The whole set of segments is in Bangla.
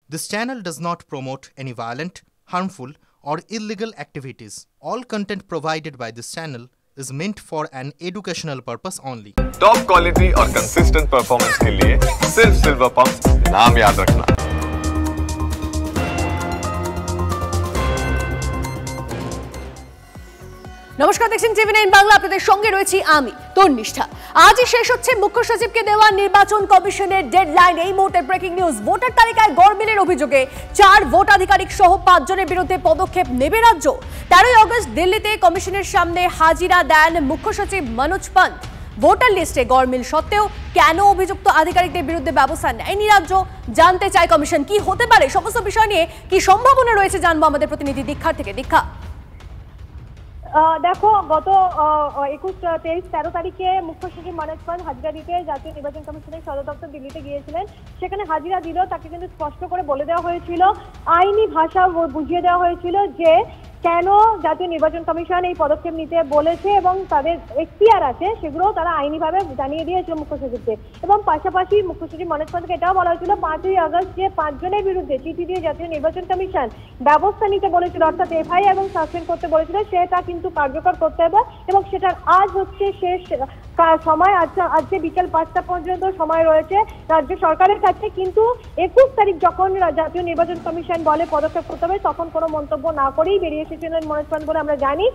This channel does not promote any violent, harmful, or illegal activities. All content provided by this channel is meant for an educational purpose only. Top quality और कंसिस्टेंट परफॉर्मेंस के लिए सिर्फ सिल्वर पंप्स नाम याद रखना। নমস্কার, দেখছেন টিভি9 বাংলা। আপনাদের সঙ্গে রয়েছি আমি তন্নিষ্ঠা। আজই শেষ হচ্ছে মুখ্য সচিবকে দেওয়া নির্বাচন কমিশনের ডেডলাইন। এই মুহূর্তে ব্রেকিং নিউজ, ভোটার তালিকায় গড়মিলের অভিযোগে 4 ভোটাধিকারিক সহ 5 জনের বিরুদ্ধে পদক্ষেপ নেবে রাজ্য। 13 আগস্ট দিল্লিতে কমিশনের সামনে হাজিরা দেন মুখ্য সচিব মনোজ পন্ত। ভোটার লিস্টে গড়মিল সত্ত্বেও কেন অভিযুক্ত আধিকারিকদের বিরুদ্ধে ব্যবস্থা নেয়নি রাজ্য, জানতে চায় কমিশন। কি হতে পারে সমস্ত বিষয় নিয়ে কি সম্ভাবনা রয়েছে জানবো আমাদের প্রতিনিধি দীক্ষার থেকে। দীক্ষা, দেখো, গত 21, 23, 13 তারিখে মুখ্য সচিব মনোজ পন্ত হাজিরা দিতে জাতীয় নির্বাচন কমিশনের সদর দপ্তর দিল্লিতে গিয়েছিলেন। সেখানে হাজিরা দিল, তাকে কিন্তু স্পষ্ট করে বলে দেওয়া হয়েছিল, আইনি ভাষা বুঝিয়ে দেওয়া হয়েছিল যে কেন জাতীয় নির্বাচন কমিশন এই পদক্ষেপ নিতে বলেছে এবং তাদের এখতিয়ার আছে, সেগুলোও তারা আইনিভাবে জানিয়ে দিয়েছিল মুখ্য সচিবকে। এবং পাশাপাশি মুখ্য সচিব মনোজ পন্তকে এটাও বলা হয়েছিল 5ই আগস্ট যে 5 জনের বিরুদ্ধে চিঠি দিয়ে জাতীয় নির্বাচন কমিশন ব্যবস্থা নিতে বলেছিল, অর্থাৎ এফআইআর এবং সাসপেন্ড করতে বলেছিল, সেটা কিন্তু কার্যকর করতে হবে এবং সেটার আজ হচ্ছে শেষ সময়। আজকে বিকেল 5টা পর্যন্ত সময় রয়েছে রাজ্য সরকারের কাছে। কিন্তু 21 তারিখ যখন জাতীয় নির্বাচন কমিশন বলে পদক্ষেপ করতে হবে, তখন কোনো মন্তব্য না করেই বেরিয়ে এসেছিলেন মনোজ পন্ত বলে আমরা জানি।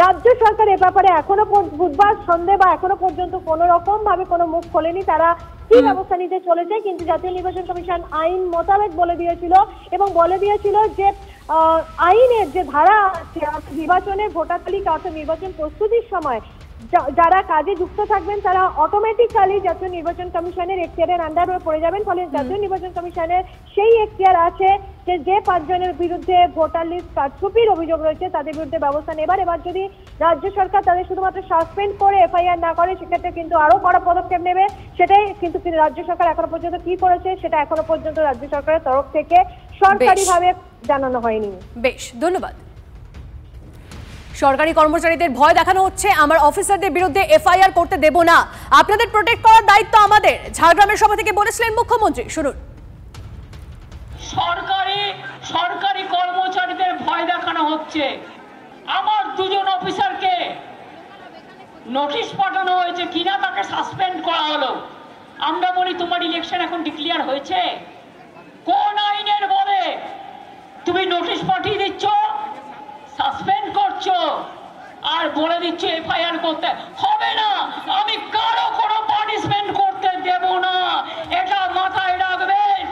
রাজ্য সরকার এ ব্যাপারে এখনো বুধবার সন্ধ্যে বা এখনো পর্যন্ত কোনো রকম ভাবে কোনো মুখ খোলেনি তারা কি ব্যবস্থা নিতে চলেছে। কিন্তু জাতীয় নির্বাচন কমিশন আইন মোতাবেক বলে দিয়েছিল এবং বলে দিয়েছিল যে আইনের যে ধারা আছে, নির্বাচনের ভোটার তালিকা অর্থাৎ নির্বাচন প্রস্তুতির সময় যারা কাজে যুক্ত থাকবেন তারা অটোমেটিক্যালি জাতীয় নির্বাচন কমিশনের এখতিয়ারের আন্ডারে পড়ে যাবেন। ফলে জাতীয় নির্বাচন কমিশনের সেই এখতিয়ার আছে যে 5 জনের বিরুদ্ধে ভোটার লিস্ট কারচুপির অভিযোগ রয়েছে তাদের বিরুদ্ধে ব্যবস্থা নেবার। এবার যদি রাজ্য সরকার তাদের শুধুমাত্র সাসপেন্ড করে এফআইআর না করে, সেক্ষেত্রে কিন্তু আরো কড়া পদক্ষেপ নেবে। সেটাই কিন্তু রাজ্য সরকার এখনো পর্যন্ত কি করেছে সেটা এখনো পর্যন্ত রাজ্য সরকারের তরফ থেকে সরকারিভাবে জানানো হয়নি। বেশ, ধন্যবাদ। সরকারি কর্মচারীদের ভয় দেখানো হচ্ছে, আমার অফিসারদের বিরুদ্ধে এফআইআর করতে দেব না, আপনাদের প্রোটেক্ট করার দায়িত্ব আমাদের, ঝাড়গ্রামের সভা থেকে বলেছিলেন মুখ্যমন্ত্রী। শুনুন। সরকারি কর্মচারীদের ভয় দেখানো হচ্ছে। আমার 2 জন অফিসারকে নোটিশ পাঠানো হয়েছে কিনা, তাকে সাসপেন্ড করা হলো। আমরা বলি তোমার ইলেকশন এখন ডিক্লেয়ার হয়েছে, কোন আইনের বলে তুমি নোটিশ পাঠিয়ে দিচ্ছ, সাসপেন্ড করছো আর বলে দিচ্ছ এফআইআর করতে হবে না? আমি কারো কোনো পানিশমেন্ট করতে দেব না, এটা মাথায় রাখবেন।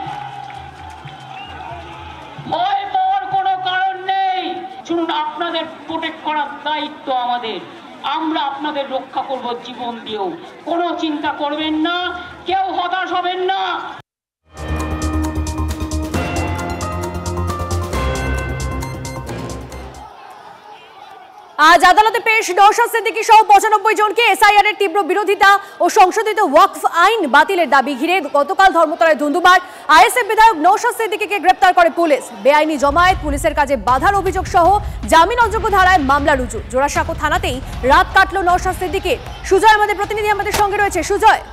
ভয় পাওয়ার কোনো কারণ নেই। শুনুন, আপনাদের প্রোটেক্ট করার দায়িত্ব আমাদের, আমরা আপনাদের রক্ষা করব জীবন দিয়েও। কোনো চিন্তা করবেন না, কেউ হতাশ হবেন না। আজ আদালতে পেশ নওশাদ সিদ্দিকী সহ 95 জনকে এসআইআর এর তীব্র বিরোধিতা ও সংশোধিত ওয়াকফ আইন বাতিলের দাবি ঘিরে গতকাল ধর্মতলায় ধুন্ধুমার। আইএসএফ বিধায়ক নওশাদ সিদ্দিকীকে গ্রেপ্তার করে পুলিশ। বেআইনি জমায়েত, পুলিশের কাজে বাধার অভিযোগ সহ জামিন অযোগ্য ধারায় মামলা রুজু। জোড়াসাঁকো থানাতেই রাত কাটল নওশাদ সিদ্দিকীর। সুজয় আমাদের প্রতিনিধি আমাদের সঙ্গে রয়েছে। সুজয়,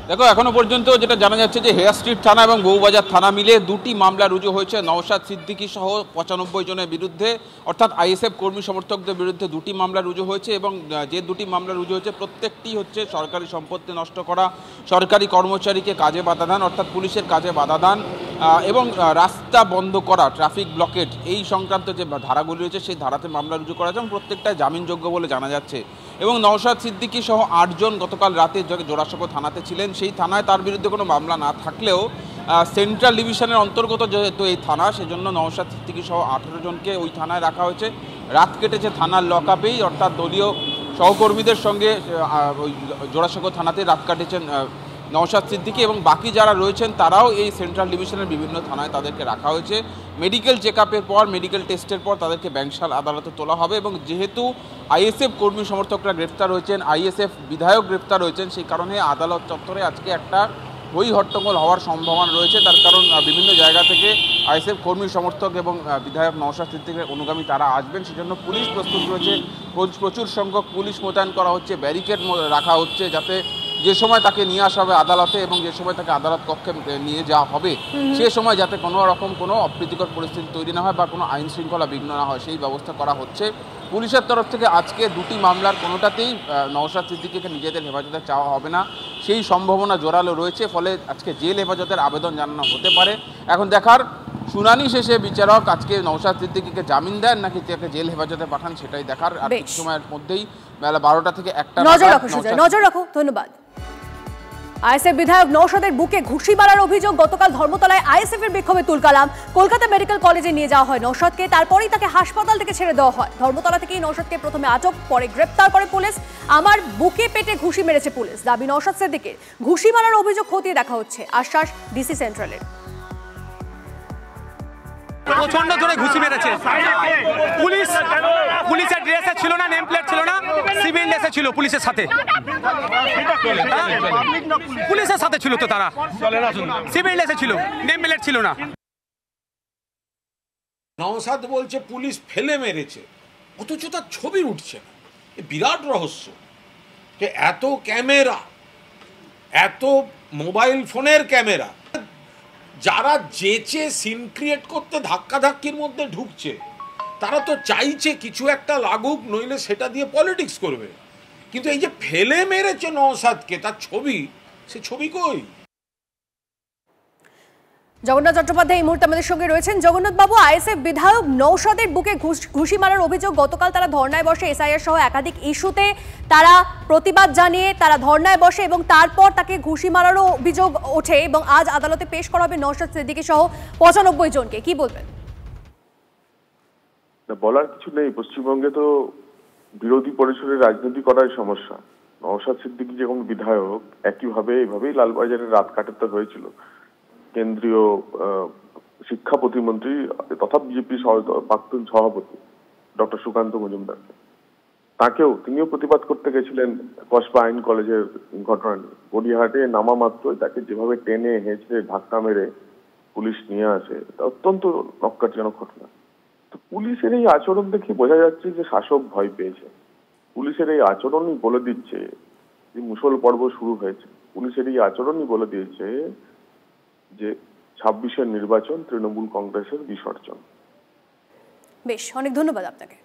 দেখো, এখনো পর্যন্ত যেটা জানা যাচ্ছে যে হেয়ার স্ট্রিট থানা এবং বউবাজার থানা মিলে 2টি মামলা রুজু হয়েছে নওশাদ সিদ্দিকী সহ 95 জনের বিরুদ্ধে, অর্থাৎ আইএসএফ কর্মী সমর্থকদের বিরুদ্ধে 2টি মামলা রুজু হয়েছে। এবং যে 2টি মামলা রুজু হয়েছে প্রত্যেকটি হচ্ছে সরকারি সম্পত্তি নষ্ট করা, সরকারি কর্মচারীকে কাজে বাধা দান অর্থাৎ পুলিশের কাজে বাধা দান এবং রাস্তা বন্ধ করা, ট্রাফিক ব্লকেট, এই সংক্রান্ত যে ধারাগুলি রয়েছে সেই ধারাতে মামলা রুজু করা এবং প্রত্যেকটাই জামিনযোগ্য বলে জানা যাচ্ছে। এবং নওশাদ সিদ্দিকী সহ 8 জন গতকাল রাতে জোড়াসাঁকো থানাতে ছিলেন। সেই থানায় তার বিরুদ্ধে কোনো মামলা না থাকলেও সেন্ট্রাল ডিভিশনের অন্তর্গত যেহেতু এই থানা, সেজন্য নওশাদ সিদ্দিকী সহ 18 জনকে ওই থানায় রাখা হয়েছে। রাত কেটেছে থানার লকআপেই, অর্থাৎ দলীয় সহকর্মীদের সঙ্গে ওই জোড়াসাঁকো থানাতে রাত কাটেছেন নওশাদ সিদ্দিকী এবং বাকি যারা রয়েছেন তারাও এই সেন্ট্রাল ডিভিশনের বিভিন্ন থানায় তাদেরকে রাখা হয়েছে। মেডিকেল চেকআপের পর, মেডিকেল টেস্টের পর তাদেরকে ব্যাংশাল আদালতে তোলা হবে। এবং যেহেতু আইএসএফ কর্মী সমর্থকরা গ্রেফতার হয়েছেন, আইএসএফ বিধায়ক গ্রেফতার হয়েছেন, সেই কারণে আদালত চত্বরে আজকে একটা হই হট্টগোল হওয়ার সম্ভাবনা রয়েছে। তার কারণ বিভিন্ন জায়গা থেকে আইএসএফ কর্মী সমর্থক এবং বিধায়ক নওশাদ সিদ্দিকীর অনুগামী তারা আসবেন, সেজন্য পুলিশ প্রস্তুত রয়েছে। প্রচুর সংখ্যক পুলিশ মোতায়েন করা হচ্ছে, ব্যারিকেড রাখা হচ্ছে যাতে যে সময় তাকে নিয়ে আসা হবে আদালতে এবং যে সময় তাকে আদালত কক্ষে নিয়ে যাওয়া হবে সে সময় যাতে কোনো রকম কোনো অপ্রীতিকর পরিস্থিতি তৈরি না হয় বা কোনো আইন শৃঙ্খলা বিঘ্ন না হয় সেই ব্যবস্থা করা হচ্ছে। পুলিশের তরফ থেকে আজকে দুটি মামলার কোনোটাতেই নওশাদ সিদ্দিকীকে নিজেদের হেফাজতে চাওয়া হবে না সেই সম্ভাবনা জোরালো রয়েছে, ফলে আজকে জেল হেফাজতের আবেদন জানানো হতে পারে। এখন দেখার শুনানি শেষে বিচারক আজকে নওশাদ সিদ্দিকীকে জামিন দেন নাকি তাকে জেল হেফাজতে পাঠান সেটাই দেখার। আর কিছু সময়ের মধ্যেই বেলা 12টা থেকে 1টা নজর রাখো। ধন্যবাদ। আইএসএফ বিধায়ক নওশাদের বুকে ঘুষি মারার অভিযোগ। গতকাল ধর্মতলায় আইএসএফ এর বিক্ষোভে তুলকালাম। কলকাতা মেডিকেল কলেজে নিয়ে যাওয়া হয় নওশাদকে, তারপরেই তাকে হাসপাতাল থেকে ছেড়ে দেওয়া হয়। ধর্মতলা থেকেই নওশাদকে প্রথমে আটক, পরে গ্রেপ্তার করে পুলিশ। আমার বুকে পেটে ঘুষি মেরেছে পুলিশ, দাবি নওশাদ সিদ্দিকীর। ঘুষি মারার অভিযোগ খতিয়ে দেখা হচ্ছে, আশ্বাস ডিসি সেন্ট্রালের। প্রচন্ড জোরে ঘুষি মেরেছে পুলিশের ড্রেসে ছিল না, নেম প্লেট ছিল না, সিভিল ড্রেসে ছিল, পুলিশের সাথে ছিল তো, তারা সিভিল ড্রেসে ছিল, নেম প্লেট ছিল না। নওশাদ বলছে পুলিশ ফেলে মেরেছে, অথচ তার ছবি উঠছে না। বিরাট রহস্য যে এত ক্যামেরা, এত মোবাইল ফোনের ক্যামেরা, যারা যেচে সিন ক্রিয়েট করতে ধাক্কাধাক্কির মধ্যে ঢুকছে তারা তো চাইছে কিছু একটা লাগুক, নইলে সেটা দিয়ে পলিটিক্স করবে। কিন্তু এই যে ফেলে মেরেছে নওশাদকে, তার ছবি, সে ছবি কই? জগন্নাথ চট্টোপাধ্যায় এই মুহূর্তে আমাদের সঙ্গে রয়েছেন। জগন্নাথ বাবু, আইএসএফ বিধায়ক নওশাদের বুকে ঘুষি মারার অভিযোগ। গতকাল তারা ধর্নায় বসে, এসআইআর সহ একাধিক ইস্যুতে তারা প্রতিবাদ জানিয়ে তারা ধর্নায় বসে এবং তারপর তাকে ঘুষি মারারও অভিযোগ ওঠে এবং আজ আদালতে পেশ করা হবে নওশাদ সিদ্দিকী সহ 95 জনকে। কি বলবেন? বলার কিছু নেই। পশ্চিমবঙ্গে তো বিরোধী পরিসরে রাজনীতি করার সমস্যা। নওশাদ সিদ্দিকী যেমন বিধায়ক, একইভাবে এইভাবেই লালবাজারের রাত কাটাতে হয়েছিল কেন্দ্রীয় শিক্ষা প্রতিমন্ত্রী তথা বিজেপি প্রাক্তন সভাপতি ডক্টর সুকান্ত মজুমদারকে। তিনিও প্রতিবাদ করতে গেছিলেন কসবা আইন কলেজের ঘটনা নিয়ে। গড়িয়াহাটে নামা মাত্রই তাকে যেভাবে টেনে হেঁচড়ে ধাক্কা মেরে পুলিশ নিয়ে আসে, এটা অত্যন্ত নক্কারজনক ঘটনা। তো পুলিশের এই আচরণ দেখে বোঝা যাচ্ছে যে শাসক ভয় পেয়েছে। পুলিশের এই আচরণই বলে দিচ্ছে যে মুষল পর্ব শুরু হয়েছে। পুলিশের এই আচরণই বলে দিয়েছে যে 26-এর নির্বাচন তৃণমূল কংগ্রেসের বিসর্জন। বেশ, অনেক ধন্যবাদ আপনাকে।